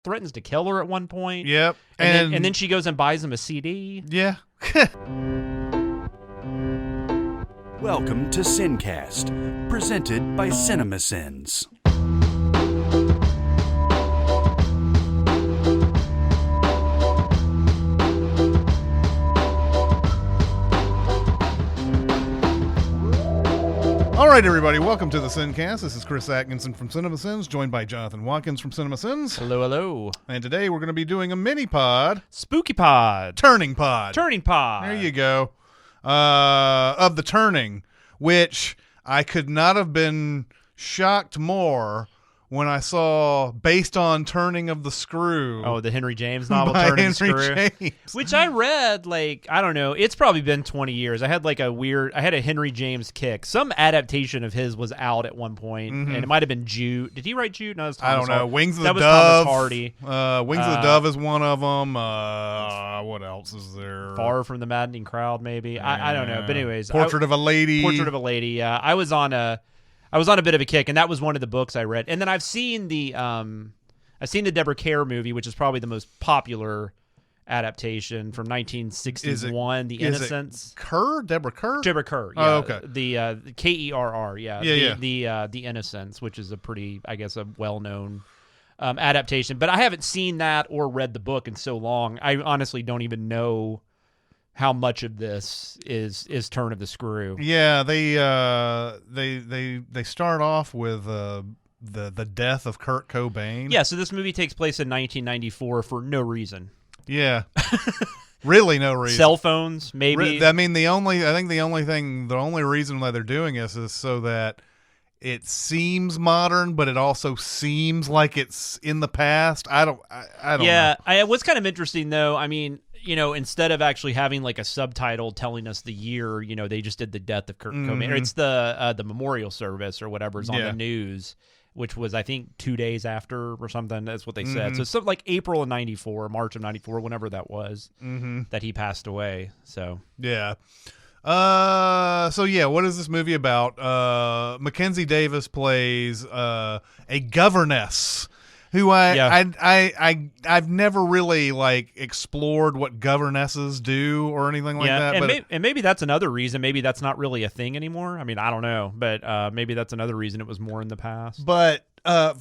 threatens to kill her at one point. Yep. And then she goes and buys him a CD. Yeah. Welcome to SinCast, presented by Cinemasins. All right, everybody, welcome to the SinCast. This is Chris Atkinson from Cinemasins, joined by Jonathan Watkins from Cinemasins. Hello, hello. And today we're going to be doing a mini-pod. Spooky pod. Turning pod. Turning pod. There you go. Of the Turning, which I could not have been shocked more when I saw Based on Turning of the Screw. Oh, the Henry James novel, by Turning the Henry Screw. James. Which I read, I don't know, it's probably been 20 years. I had a Henry James kick. Some adaptation of his was out at one point, and it might have been Jude. Did he write Jude? No, it was Thomas I don't know. Hardy. Wings of the That was Dove. Thomas Hardy. Wings of the Dove is one of them. What else is there? Far from the Maddening Crowd, maybe. I don't know. But anyways. Portrait of a Lady. Portrait of a Lady, yeah. I was on a bit of a kick, and that was one of the books I read. And then I've seen the Deborah Kerr movie, which is probably the most popular adaptation from 1961, The Innocents. Kerr? Deborah Kerr? Deborah Kerr, yeah. Oh, okay. The Kerr, yeah. The Innocents, which is a pretty, I guess, a well-known adaptation. But I haven't seen that or read the book in so long. I honestly don't even know how much of this is Turn of the Screw. Yeah, they start off with the death of Kurt Cobain. Yeah, so this movie takes place in 1994 for no reason. Yeah. Really no reason. Cell phones, maybe. I mean, the only reason why they're doing this is so that it seems modern, but it also seems like it's in the past. I don't know. What's kind of interesting, though, I mean, instead of actually having like a subtitle telling us the year, they just did the death of Kurt Cobain. Or it's the memorial service or whatever is on the news, which was, I think, 2 days after or something. That's what they said. So it's something like April of 94, March of 94, whenever that was, that he passed away. So yeah. What is this movie about? Mackenzie Davis plays a governess who I've never really explored what governesses do or anything like that. And maybe that's another reason. Maybe that's not really a thing anymore. I mean, I don't know, but maybe that's another reason it was more in the past. But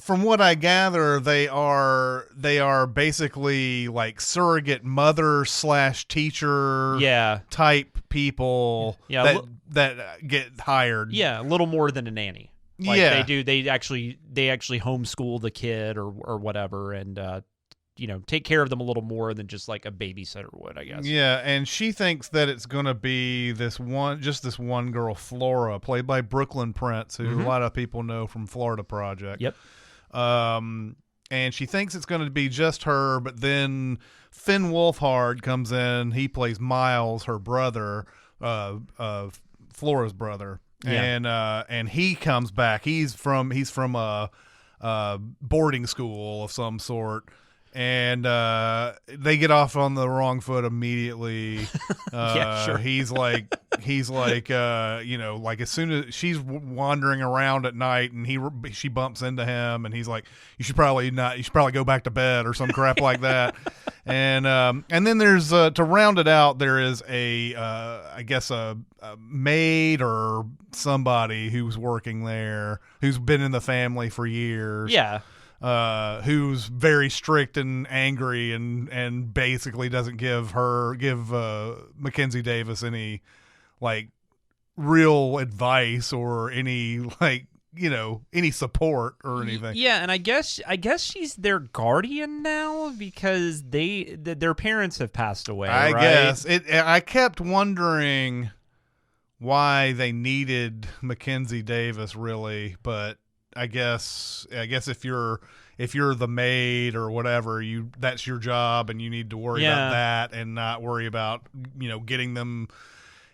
from what I gather, they are basically like surrogate mother / teacher type people that get hired. Yeah, a little more than a nanny. They actually homeschool the kid or whatever, and take care of them a little more than just like a babysitter would, I guess. Yeah, and she thinks that it's gonna be this one girl, Flora, played by Brooklyn Prince, who a lot of people know from Florida Project. Yep. And she thinks it's gonna be just her, but then Finn Wolfhard comes in. He plays Miles, her brother, Flora's brother. Yeah. And he comes back. He's from a boarding school of some sort, and they get off on the wrong foot immediately. Sure. He's like as soon as she's wandering around at night, and she bumps into him, and he's like, you should probably go back to bed or some crap like that. And then there's to round it out, there is I guess a maid or somebody who's working there, who's been in the family for years. Yeah. Who's very strict and angry and basically doesn't give Mackenzie Davis any real advice or any any support or anything. Yeah, and I guess she's their guardian now because their parents have passed away. I right? guess I kept wondering why they needed Mackenzie Davis, really, but I guess if you're the maid or whatever, that's your job, and you need to worry about that and not worry about getting them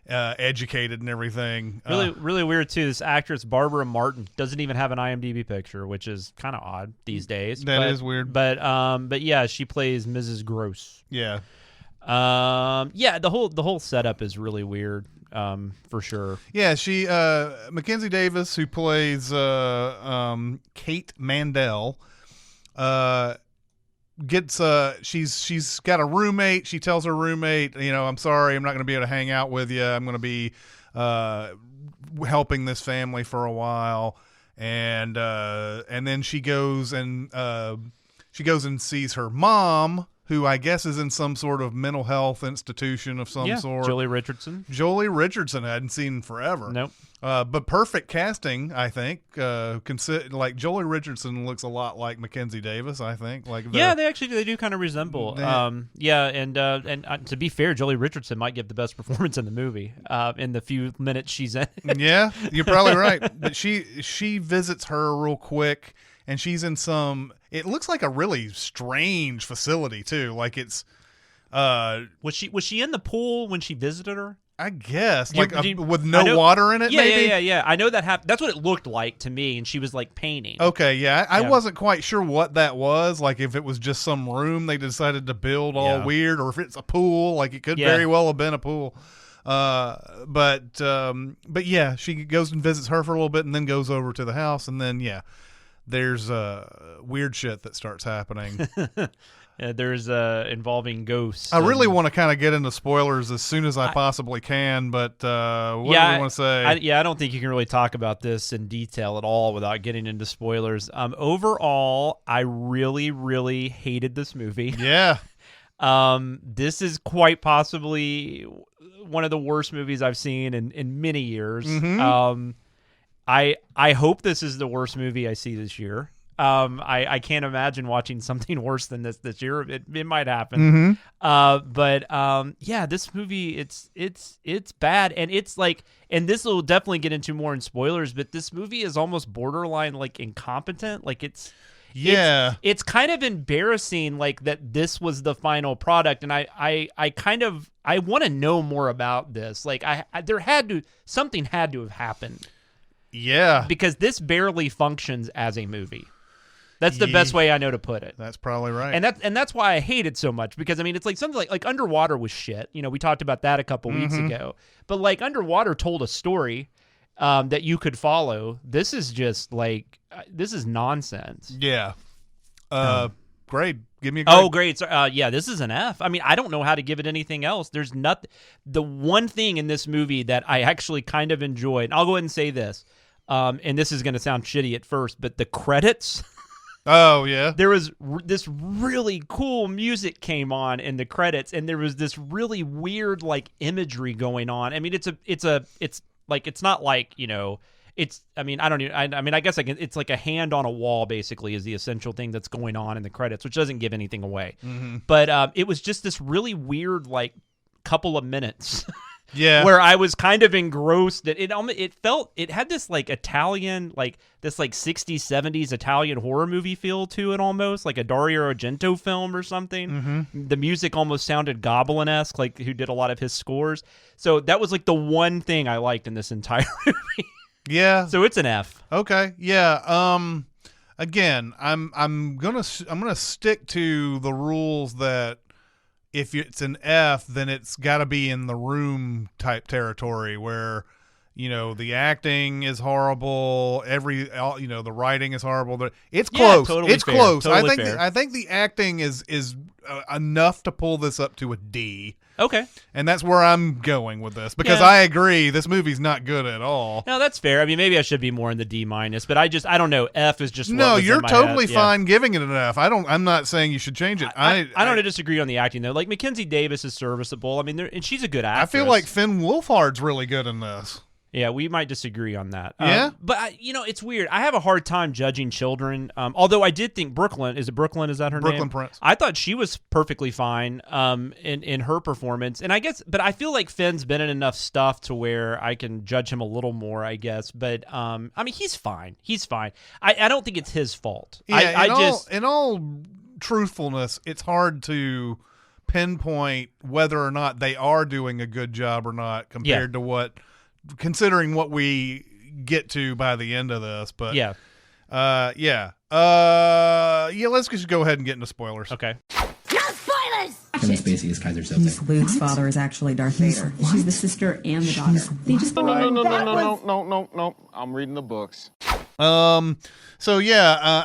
educated and everything. Really weird too. This actress Barbara Martin doesn't even have an IMDb picture, which is kind of odd these days. That is weird. But yeah, she plays Mrs. Gross. Yeah. The whole setup is really weird. For sure. Yeah, she Mackenzie Davis, who plays Kate Mandel, gets she's got a roommate. She tells her roommate, I'm sorry, I'm not going to be able to hang out with you. I'm going to be helping this family for a while, and then she goes and sees her mom, who I guess is in some sort of mental health institution of some sort. Jolie Richardson. Jolie Richardson, I hadn't seen in forever. Nope. But perfect casting, I think. Like Jolie Richardson looks a lot like Mackenzie Davis, I think. They do kind of resemble. And to be fair, Jolie Richardson might give the best performance in the movie in the few minutes she's in. Yeah, you're probably right. But she visits her real quick, and she's in some. It looks like a really strange facility too. Like it's. Was she in the pool when she visited her? I guess with no water in it. Yeah. I know that happened. That's what it looked like to me, and she was like painting. Okay, yeah. I wasn't quite sure what that was. Like if it was just some room they decided to build all weird, or if it's a pool. Like it could very well have been a pool. But yeah, she goes and visits her for a little bit, and then goes over to the house, and then there's weird shit that starts happening. There's involving ghosts. I really want to kind of get into spoilers as soon as I possibly can, but what do we want to say? I don't think you can really talk about this in detail at all without getting into spoilers. Overall, I really, really hated this movie. Yeah. This is quite possibly one of the worst movies I've seen in many years. Mm-hmm. I hope this is the worst movie I see this year. I can't imagine watching something worse than this year. It might happen. Mm-hmm. This movie, it's bad. And it's like, and this will definitely get into more in spoilers, but this movie is almost borderline like incompetent. Like it's kind of embarrassing, like that this was the final product. And I want to know more about this. Like something had to have happened. Yeah. Because this barely functions as a movie. That's the best way I know to put it. That's probably right. And that's why I hate it so much, because I mean it's like something like Underwater was shit. We talked about that a couple weeks ago. But like Underwater told a story that you could follow. This is just like this is nonsense. Yeah. Grade. Give me a grade. Oh, great. So, this is an F. I mean, I don't know how to give it anything else. There's nothing. The one thing in this movie that I actually kind of enjoyed, and I'll go ahead and say this, and this is going to sound shitty at first, but the credits. Oh, yeah. There was this really cool music came on in the credits, and there was this really weird like imagery going on. I mean, it's not like, it's, I mean, I don't even, I mean, I guess it's like a hand on a wall basically is the essential thing that's going on in the credits, which doesn't give anything away. Mm-hmm. But it was just this really weird like couple of minutes. Yeah. Where I was kind of engrossed. It had this like Italian, like this like 60s, 70s Italian horror movie feel to it almost, like a Dario Argento film or something. Mm-hmm. The music almost sounded Goblin-esque, like who did a lot of his scores. So that was like the one thing I liked in this entire movie. Yeah. So it's an F. Okay. Yeah. Again, I'm gonna stick to the rules that if it's an F, then it's got to be in the Room type territory where, the acting is horrible. The writing is horrible. It's close. Totally it's fair. close. Totally fair. I think the acting is enough to pull this up to a D. Okay. And that's where I'm going with this, because I agree this movie's not good at all. No, that's fair. I mean, maybe I should be more in the D-, but I don't know. F is just no. What You're totally head. fine giving it an F. I'm not saying you should change it. I don't disagree on the acting though. Like Mackenzie Davis is serviceable. I mean, and she's a good actress. I feel like Finn Wolfhard's really good in this. Yeah, we might disagree on that. Yeah? But, it's weird. I have a hard time judging children. Although I did think Brooklyn, is that her name? Brooklyn Prince. I thought she was perfectly fine in her performance. And I guess, but I feel like Finn's been in enough stuff to where I can judge him a little more, I guess. But, I mean, he's fine. He's fine. I don't think it's his fault. Yeah, in all truthfulness, it's hard to pinpoint whether or not they are doing a good job or not compared to considering what we get to by the end of this. But let's just go ahead and get into spoilers. Okay. No spoilers! Kevin Spacey is Kaiser Soze. Miss Luke's father is actually Darth Vader. She's the sister and the daughter. They just No. I'm reading the books. So yeah,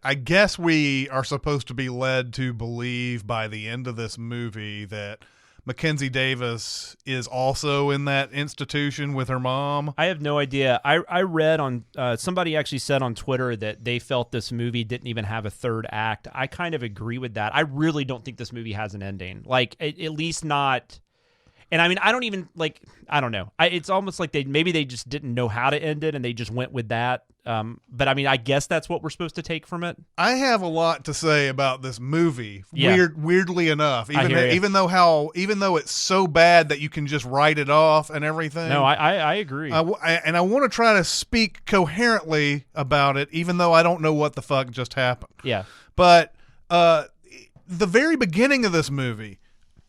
I guess we are supposed to be led to believe by the end of this movie that Mackenzie Davis is also in that institution with her mom. I have no idea. I read on somebody actually said on Twitter that they felt this movie didn't even have a third act. I kind of agree with that. I really don't think this movie has an ending. Like at least not. And I mean, I don't even I don't know. It's almost like maybe they just didn't know how to end it and they just went with that. But I mean, I guess that's what we're supposed to take from it. I have a lot to say about this movie. Yeah. Weirdly enough, even though it's so bad that you can just write it off and everything. No, I agree. I want to try to speak coherently about it, even though I don't know what the fuck just happened. Yeah. But the very beginning of this movie,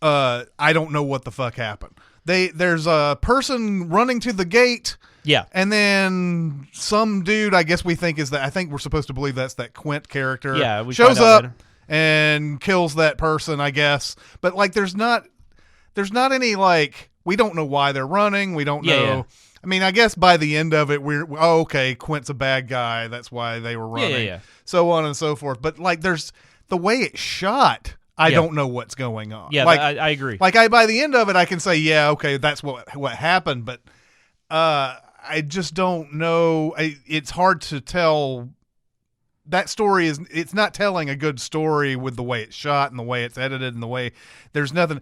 I don't know what the fuck happened. There's a person running to the gate. Yeah. And then some dude, I guess we think I think we're supposed to believe that's that Quint character. Yeah. We shows find out up later. and kills that person, I guess. But there's not any we don't know why they're running. We don't know. Yeah. I mean, I guess by the end of it, okay, Quint's a bad guy. That's why they were running. Yeah. So on and so forth. But there's the way it's shot. I don't know what's going on. Yeah, I agree. By the end of it, I can say, yeah, okay, that's what happened. But I just don't know. It's hard to tell. That story it's not telling a good story with the way it's shot and the way it's edited and the way there's nothing.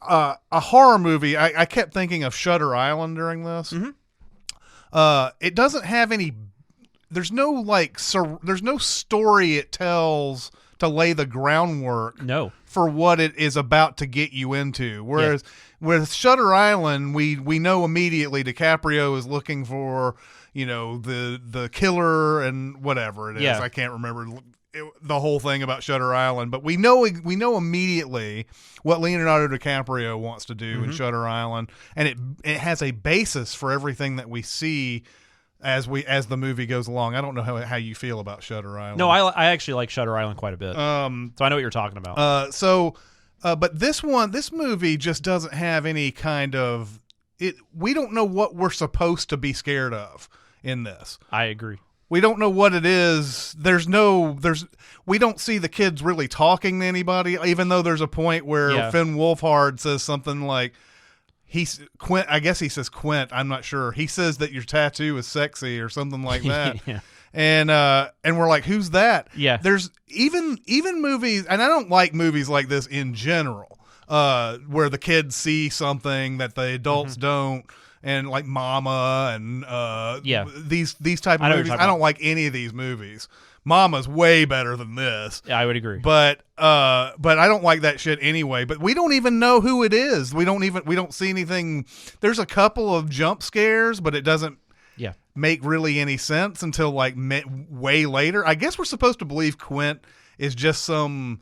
A horror movie. I kept thinking of Shutter Island during this. Mm-hmm. It doesn't have any. There's no there's no story it tells to lay the groundwork for what it is about to get you into. Whereas with Shutter Island, we know immediately DiCaprio is looking for, the killer and whatever it is. Yeah. I can't remember the whole thing about Shutter Island, but we know immediately what Leonardo DiCaprio wants to do in Shutter Island, and it has a basis for everything that we see as the movie goes along. I don't know how you feel about Shutter Island. No, I actually like Shutter Island quite a bit. So I know what you're talking about. But this movie just doesn't have any kind of it. We don't know what we're supposed to be scared of in this. I agree. We don't know what it is. We don't see the kids really talking to anybody, even though there's a point where Finn Wolfhard says something like, Quint, I guess he says Quint, I'm not sure. He says that your tattoo is sexy or something like that. Yeah. And we're like, who's that? Yeah. There's even movies, and I don't like movies like this in general, where the kids see something that the adults don't, and like Mama and these type of movies. I don't like any of these movies. Mama's way better than this. Yeah, I would agree. But I don't like that shit anyway. But we don't even know who it is. We don't see anything. There's a couple of jump scares, but it doesn't make really any sense until way later. I guess we're supposed to believe Quint is just some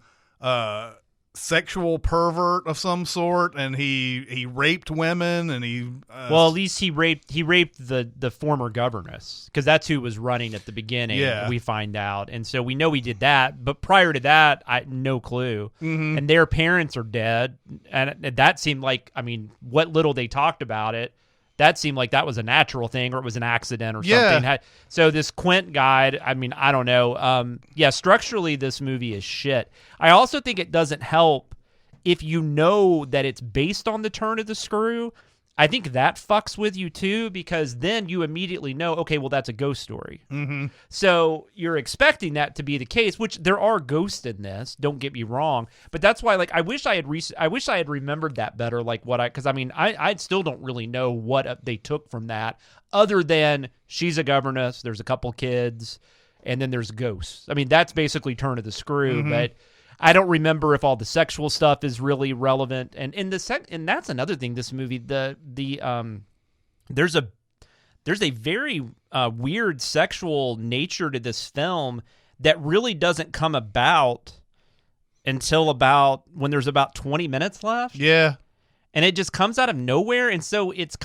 sexual pervert of some sort, and he raped women, and at least he raped the former governess, because that's who was running at the beginning. We find out, and so we know he did that, but prior to that, no clue. And their parents are dead, and that seemed like, I mean, what little they talked about it, that seemed like that was a natural thing, or it was an accident or something. So this Quint guy, I mean, I don't know. Structurally, this movie is shit. I also think it doesn't help if you know that it's based on the turn of the screw. I think that fucks with you too, because then you immediately know, okay, well, that's a ghost story. So you're expecting that to be the case, which there are ghosts in this. Don't get me wrong, but that's why, I wish I had remembered that better. Because I still don't really know what they took from that, other than she's a governess, there's a couple kids, and then there's ghosts. I mean, that's basically turn of the screw, but I don't remember if all the sexual stuff is really relevant. And and that's another thing. This movie, there's a very weird sexual nature to this film that really doesn't come about until when there's about 20 minutes left. Yeah. And it just comes out of nowhere, and so it's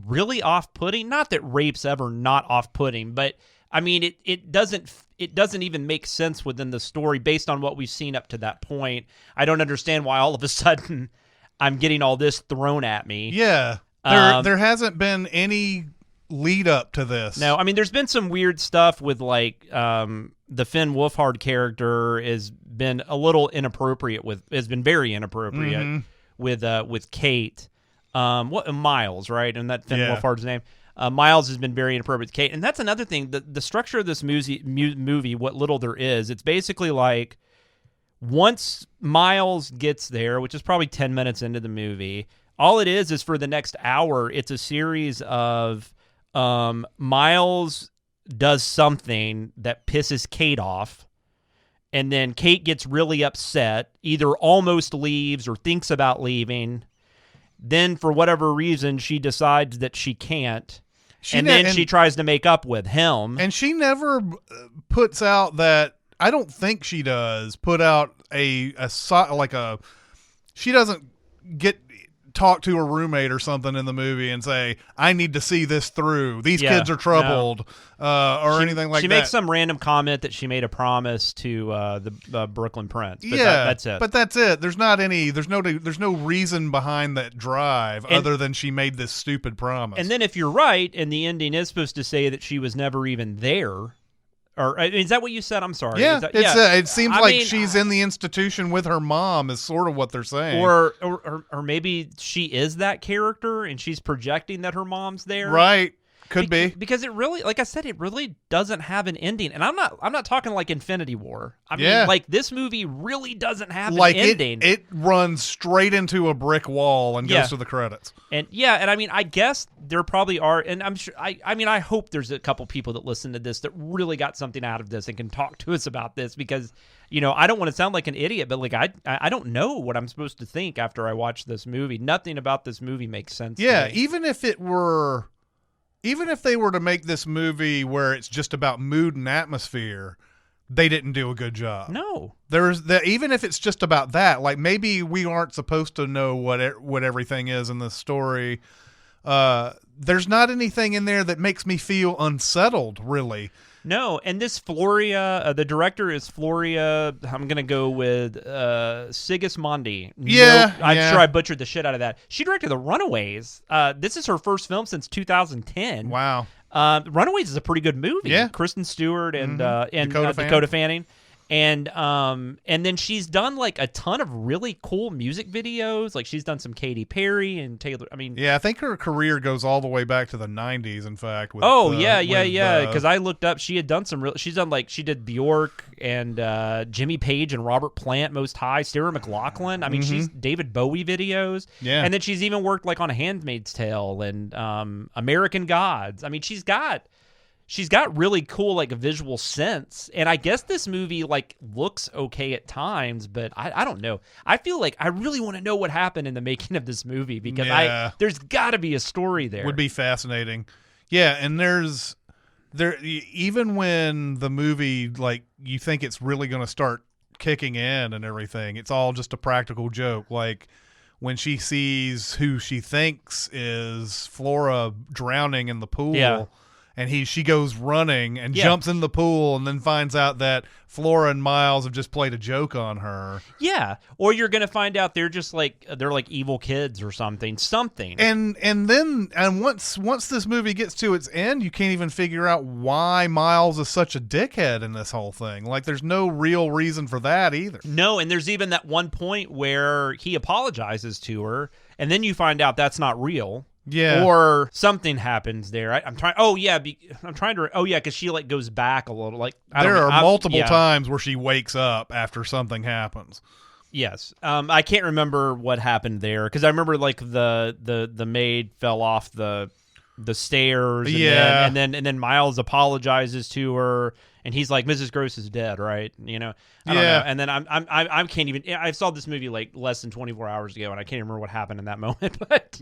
really off-putting. Not that rape's ever not off-putting, but I mean, it doesn't even make sense within the story based on what we've seen up to that point. I don't understand why all of a sudden I'm getting all this thrown at me. Yeah. There hasn't been any lead up to this. No, I mean, there's been some weird stuff with like the Finn Wolfhard character has been a little inappropriate has been very inappropriate with Kate. Miles, right? And that Finn Wolfhard's name. Miles has been very inappropriate with Kate. And that's another thing. The structure of this movie, what little there is, it's basically like once Miles gets there, which is probably 10 minutes into the movie, all it is for the next hour, it's a series of Miles does something that pisses Kate off, and then Kate gets really upset, either almost leaves or thinks about leaving. Then, for whatever reason, she decides that she can't, and she tries to make up with him. And she never puts out that. I don't think she does put out she doesn't talk to her roommate or something in the movie and say, I need to see this through. These kids are troubled, or anything like that. She makes some random comment that she made a promise to the Brooklyn Prince. But that's it. But that's it. There's no reason behind that drive other than she made this stupid promise. And then if you're right, and the ending is supposed to say that she was never even there. Or is that what you said? I'm sorry. Yeah, it seems she's in the institution with her mom is sort of what they're saying. Or maybe she is that character and she's projecting that her mom's there. Right. Could be. Because it really, like I said, it really doesn't have an ending. And I'm not talking like Infinity War. I mean, like this movie really doesn't have an ending. It runs straight into a brick wall and goes to the credits. And I mean, I guess there probably are, and I'm sure, I hope there's a couple people that listen to this that really got something out of this and can talk to us about this, because, I don't want to sound like an idiot, but like I don't know what I'm supposed to think after I watch this movie. Nothing about this movie makes sense to me. Even if they were to make this movie where it's just about mood and atmosphere, they didn't do a good job. No. Even if it's just about that, like maybe we aren't supposed to know what everything is in the story. There's not anything in there that makes me feel unsettled, really. No, and this Floria, the director is Floria, I'm going to go with Sigismondi. I'm sure I butchered the shit out of that. She directed The Runaways. This is her first film since 2010. Wow. Runaways is a pretty good movie. Yeah. Kristen Stewart and Dakota Fanning. And then she's done like a ton of really cool music videos. Like she's done some Katy Perry and Taylor. I mean, I think her career goes all the way back to the 90s. In fact, because I looked up, she had done some she's done like she did Bjork and Jimmy Page and Robert Plant, Most High, Sarah McLachlan. I mean, she's David Bowie videos. Yeah, and then she's even worked like on A Handmaid's Tale and American Gods. I mean, she's got really cool like a visual sense, and I guess this movie like looks okay at times, but I don't know. I feel like I really want to know what happened in the making of this movie, because there's got to be a story there. Would be fascinating. Yeah, and even when the movie, like, you think it's really going to start kicking in and everything, it's all just a practical joke. Like when she sees who she thinks is Flora drowning in the pool. Yeah. And she goes running and jumps in the pool, and then finds out that Flora and Miles have just played a joke on her. Yeah, or you're gonna find out they're just like evil kids or something. And once this movie gets to its end, you can't even figure out why Miles is such a dickhead in this whole thing. Like there's no real reason for that either. No, and there's even that one point where he apologizes to her, and then you find out that's not real. Yeah, or something happens there. I'm trying. Because she like goes back a little. Like there are multiple times where she wakes up after something happens. Yes, I can't remember what happened there, because I remember like the maid fell off the stairs. And then Miles apologizes to her, and he's like, Mrs. Gross is dead, right? I don't know. And then I can't even. I saw this movie like less than 24 hours ago, and I can't remember what happened in that moment. But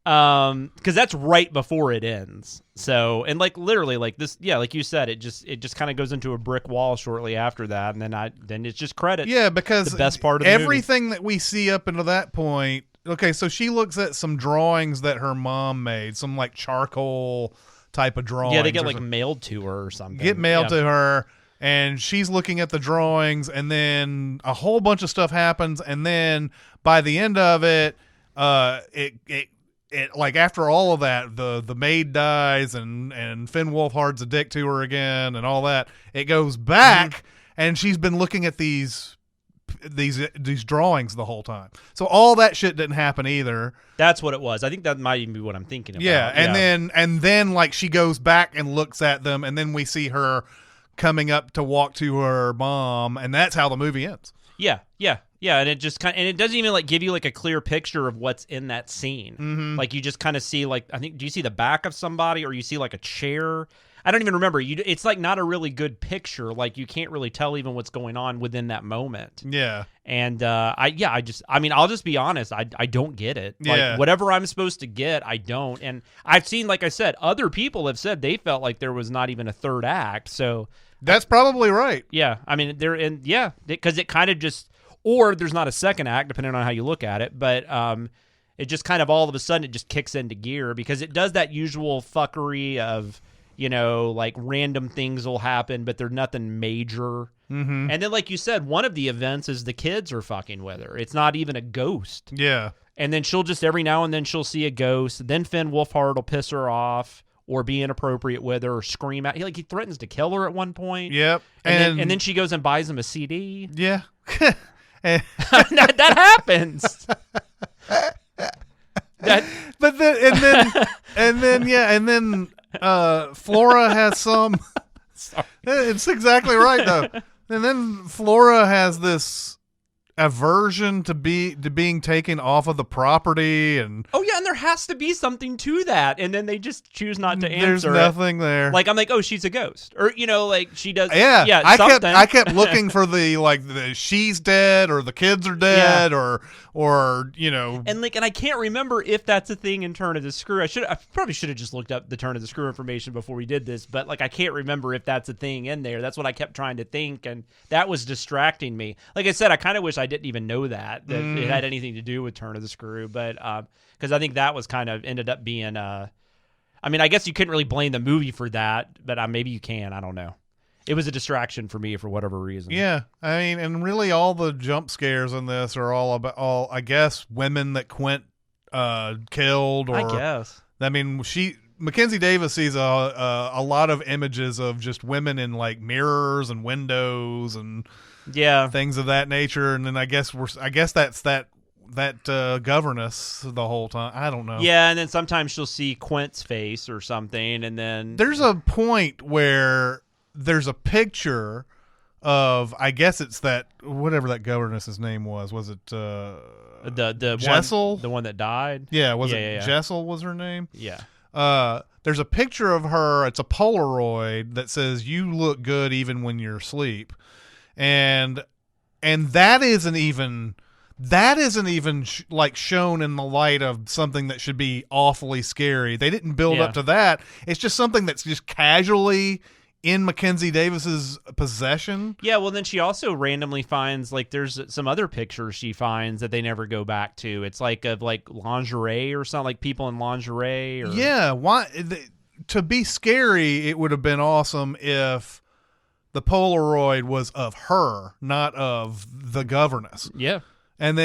because that's right before it ends. So, and like literally like this, like you said, it just kind of goes into a brick wall shortly after that, and then it's just credits. Yeah, because the best part of the everything movie that we see up until that point. Okay, so she looks at some drawings that her mom made, some like charcoal type of drawings. Yeah, they get like mailed to her or something. To her, and she's looking at the drawings, and then a whole bunch of stuff happens, and then by the end of it, it, like, after all of that, the maid dies and Finn Wolfhard's a dick to her again and all that. It goes back and she's been looking at these drawings the whole time. So all that shit didn't happen either. That's what it was. I think that might even be what I'm thinking about. Yeah, and then like she goes back and looks at them, and then we see her coming up to walk to her mom, and that's how the movie ends. Yeah, and it just and it doesn't even like give you like a clear picture of what's in that scene. Mm-hmm. Like you just kind of see like, I think, do you see the back of somebody or you see like a chair? I don't even remember. It's like not a really good picture. Like you can't really tell even what's going on within that moment. Yeah. And I'll just be honest. I don't get it. Yeah. Like whatever I'm supposed to get, I don't. And I've seen, like I said, other people have said they felt like there was not even a third act. So that's probably right. Yeah. I mean, because it kind of just, or there's not a second act depending on how you look at it. But it just kind of all of a sudden it just kicks into gear because it does that usual fuckery of, like random things will happen, but they're nothing major. Mm-hmm. And then, like you said, one of the events is the kids are fucking with her. It's not even a ghost. Yeah. And then she'll just, every now and then she'll see a ghost. Then Finn Wolfhard will piss her off or be inappropriate with her or scream at. He threatens to kill her at one point. Yep. And then she goes and buys him a CD. Yeah. that happens. And then Flora has some. It's exactly right though. And then Flora has this aversion to being taken off of the property, and and there has to be something to that, and then they just choose not to answer. There's nothing there. Like I'm like, oh, she's a ghost, or like she does. Yeah. Something. I kept looking for the she's dead or the kids are dead or And I can't remember if that's a thing in Turn of the Screw. I probably should have just looked up the Turn of the Screw information before we did this, but I can't remember if that's a thing in there. That's what I kept trying to think, and that was distracting me. Like I said, I kind of wish I didn't even know that it had anything to do with Turn of the Screw, but because I think that was kind of ended up being I guess you couldn't really blame the movie for that, but maybe you can. I don't know. It was a distraction for me for whatever reason. Yeah, I mean, and really all the jump scares in this are all I guess women that Quint killed. Or I guess. I mean, Mackenzie Davis sees a lot of images of just women in like mirrors and windows and things of that nature, and then I guess that's that governess the whole time. I don't know. Yeah, and then sometimes she'll see Quint's face or something, and then there's a point where there's a picture of, I guess it's that, whatever that governess's name was it the Jessel? The one that died? Yeah, it Jessel was her name? Yeah. There's a picture of her, it's a Polaroid that says, "You look good even when you're asleep." And that isn't even shown in the light of something that should be awfully scary. They didn't build up to that. It's just something that's just casually in Mackenzie Davis's possession. Yeah, well, then she also randomly finds, there's some other pictures she finds that they never go back to. It's of lingerie or something, like people in lingerie. Or... Yeah, to be scary, it would have been awesome if the Polaroid was of her, not of the governess. Yeah. And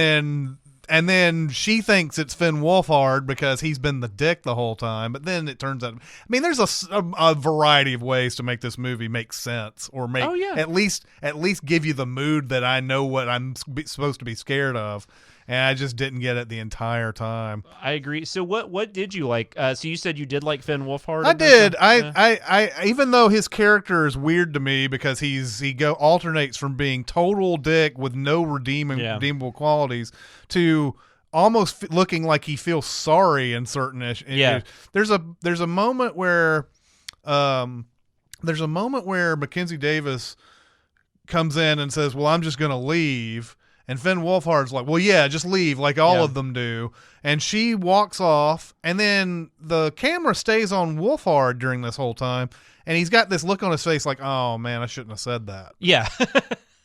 then she thinks it's Finn Wolfhard because he's been the dick the whole time. But then it turns out, there's a variety of ways to make this movie make sense, or at least give you the mood that I know what I'm supposed to be scared of. And I just didn't get it the entire time. I agree. So what did you like? So you said you did like Finn Wolfhard? I did. I even though his character is weird to me because he alternates from being total dick with no redeemable qualities to almost looking like he feels sorry in certain issues. Yeah. There's a moment where Mackenzie Davis comes in and says, "Well, I'm just going to leave." And Finn Wolfhard's like, "Well, yeah, just leave," like all of them do. And she walks off, and then the camera stays on Wolfhard during this whole time, and he's got this look on his face like, "Oh man, I shouldn't have said that." Yeah.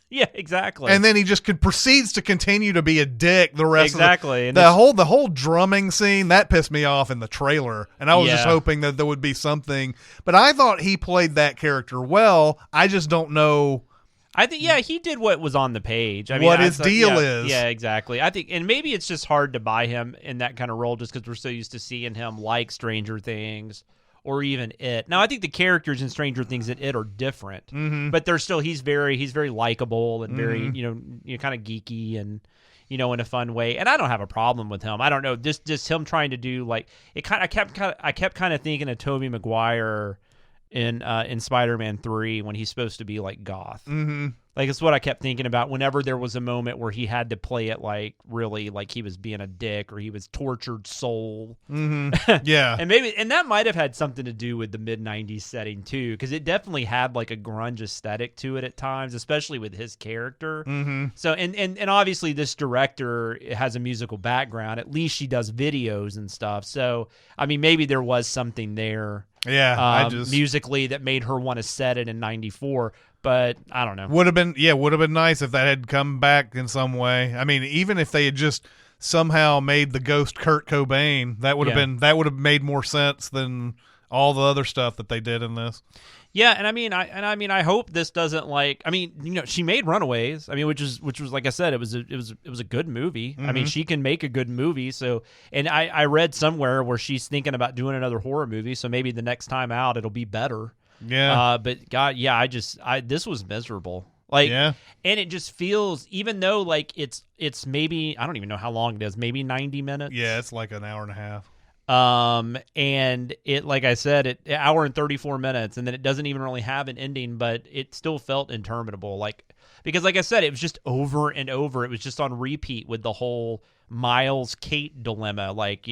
Yeah, exactly. And then he just proceeds to continue to be a dick the rest of the whole drumming scene that pissed me off in the trailer, and I was just hoping that there would be something. But I thought he played that character well. I just don't know I think, yeah, he did what was on the page. I mean, what his deal is. Yeah, exactly. I think, and maybe it's just hard to buy him in that kind of role just because we're so used to seeing him like Stranger Things or even It. Now, I think the characters in Stranger Things and It are different, but they're still, he's very likable and very, kind of geeky and, in a fun way. And I don't have a problem with him. I don't know, just him trying to do like it. I kept kind of thinking of Tobey Maguire in Spider-Man 3 when he's supposed to be like goth. Like, it's what I kept thinking about whenever there was a moment where he had to play it like really like he was being a dick or he was tortured soul. Yeah. and that might have had something to do with the mid-90s setting too, because it definitely had like a grunge aesthetic to it at times, especially with his character. So and obviously this director has a musical background. At least she does videos and stuff. So I mean, maybe there was something there. Yeah, musically that made her want to set it in 94, but I don't know. Would have been nice if that had come back in some way. I mean, even if they had just somehow made the ghost Kurt Cobain, that would have made more sense than all the other stuff that they did in this. Yeah, and I hope this doesn't she made Runaways. I mean, which was like I said, it was a good movie. I mean, she can make a good movie. So, and I read somewhere where she's thinking about doing another horror movie. So maybe the next time out it'll be better. Yeah. But God, yeah, this was miserable. Like, and it just feels, even though like it's maybe, I don't even know how long it is, maybe 90 minutes. Yeah, it's like an hour and a half. And it, like I said, an hour and 34 minutes, and then it doesn't even really have an ending, but it still felt interminable. Like, because like I said, it was just over and over. It was just on repeat with the whole Miles Kate dilemma. Like,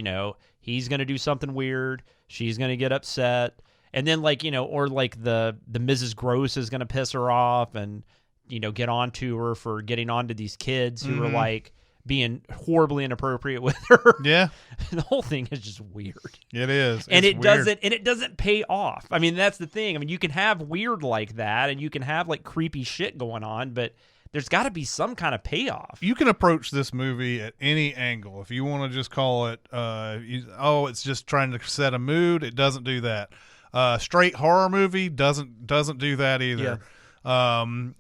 he's going to do something weird. She's going to get upset. And then like, or like the Mrs. Gross is going to piss her off and, get on to her for getting on to these kids who are like being horribly inappropriate with her. Yeah. The whole thing is just weird. It is. And it doesn't pay off. I mean, that's the thing. I mean, you can have weird like that and you can have like creepy shit going on, but there's got to be some kind of payoff. You can approach this movie at any angle. If you want to just call it, it's just trying to set a mood, it doesn't do that. Straight horror movie doesn't do that either. Yeah.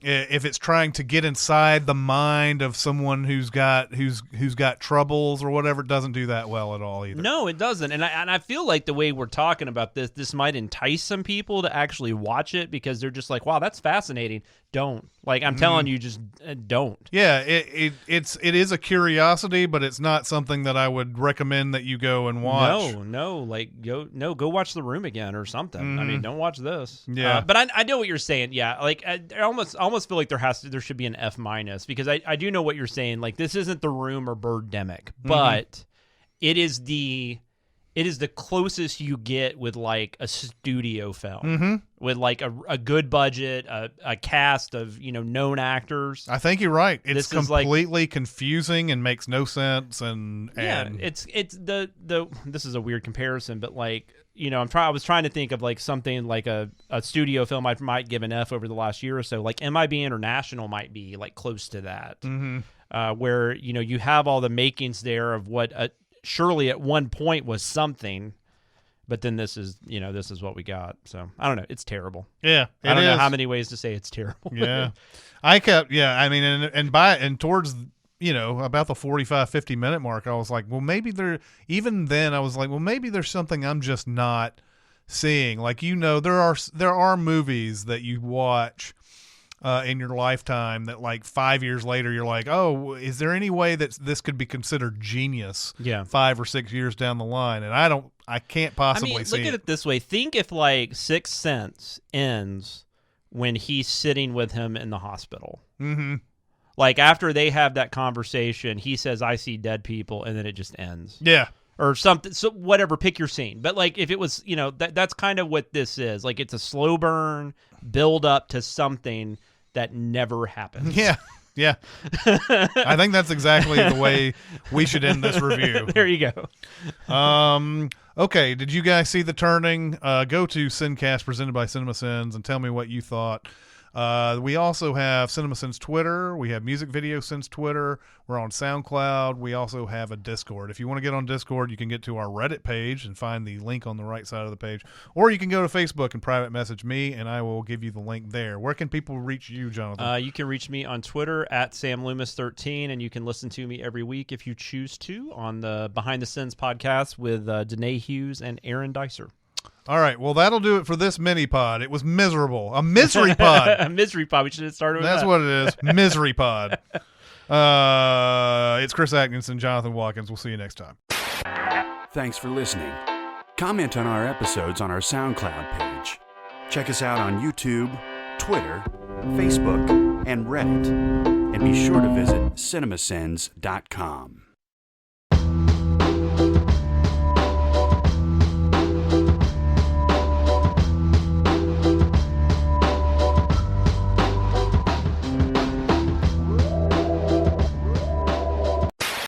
If it's trying to get inside the mind of someone who's got troubles or whatever, it doesn't do that well at all either. No, it doesn't. And I feel like the way we're talking about this might entice some people to actually watch it because they're just like, wow, that's fascinating. Don't. Like, I'm telling you, just don't. Yeah, it is a curiosity, but it's not something that I would recommend that you go and watch. Go watch The Room again or something. I mean, don't watch this. Yeah. But I know what you're saying. Yeah, like I almost feel like there should be an F- because I do know what you're saying. Like, this isn't The Room or Birdemic, but it is the closest you get with like a studio film with like a good budget, a cast of known actors. I think you're right. It's completely confusing and makes no sense. And it's this is a weird comparison, but like I was trying to think of like something like a studio film I might give an F over the last year or so. Like MIB International might be like close to that, where you have all the makings there of what surely at one point was something, but then this is what we got. So I don't know. It's terrible. Yeah. I don't know how many ways to say it's terrible. Yeah. I mean, and towards, about the 45, 50 minute mark, I was like, well, maybe I was like, well, maybe there's something I'm just not seeing. Like, there are movies that you watch in your lifetime that like 5 years later you're like, oh, is there any way that this could be considered genius 5 or 6 years down the line? And I can't possibly see look at it this way. Think if like Sixth Sense ends when he's sitting with him in the hospital. Like after they have that conversation, he says, I see dead people, and then it just ends. Yeah. Or something, so whatever, pick your scene. But like if it was, that's kind of what this is. Like it's a slow burn build up to something that never happens. Yeah. Yeah. I think that's exactly the way we should end this review. There you go. Okay, did you guys see The Turning? Go to SinCast presented by Cinemasins and tell me what you thought. We also have Cinemasins Twitter. We have Music Video Sins Twitter. We're on SoundCloud. We also have a Discord. If you want to get on Discord, you can get to our Reddit page and find the link on the right side of the page. Or you can go to Facebook and private message me, and I will give you the link there. Where can people reach you, Jonathan? You can reach me on Twitter at SamLoomis13, and you can listen to me every week if you choose to on the Behind the Sins podcast with Danae Hughes and Aaron Dicer. All right, well, that'll do it for this mini-pod. It was miserable. A misery pod. A misery pod. We should have started with That's that. what it is. Misery pod. It's Chris Atkinson, Jonathan Watkins. We'll see you next time. Thanks for listening. Comment on our episodes on our SoundCloud page. Check us out on YouTube, Twitter, Facebook, and Reddit. And be sure to visit cinemasins.com.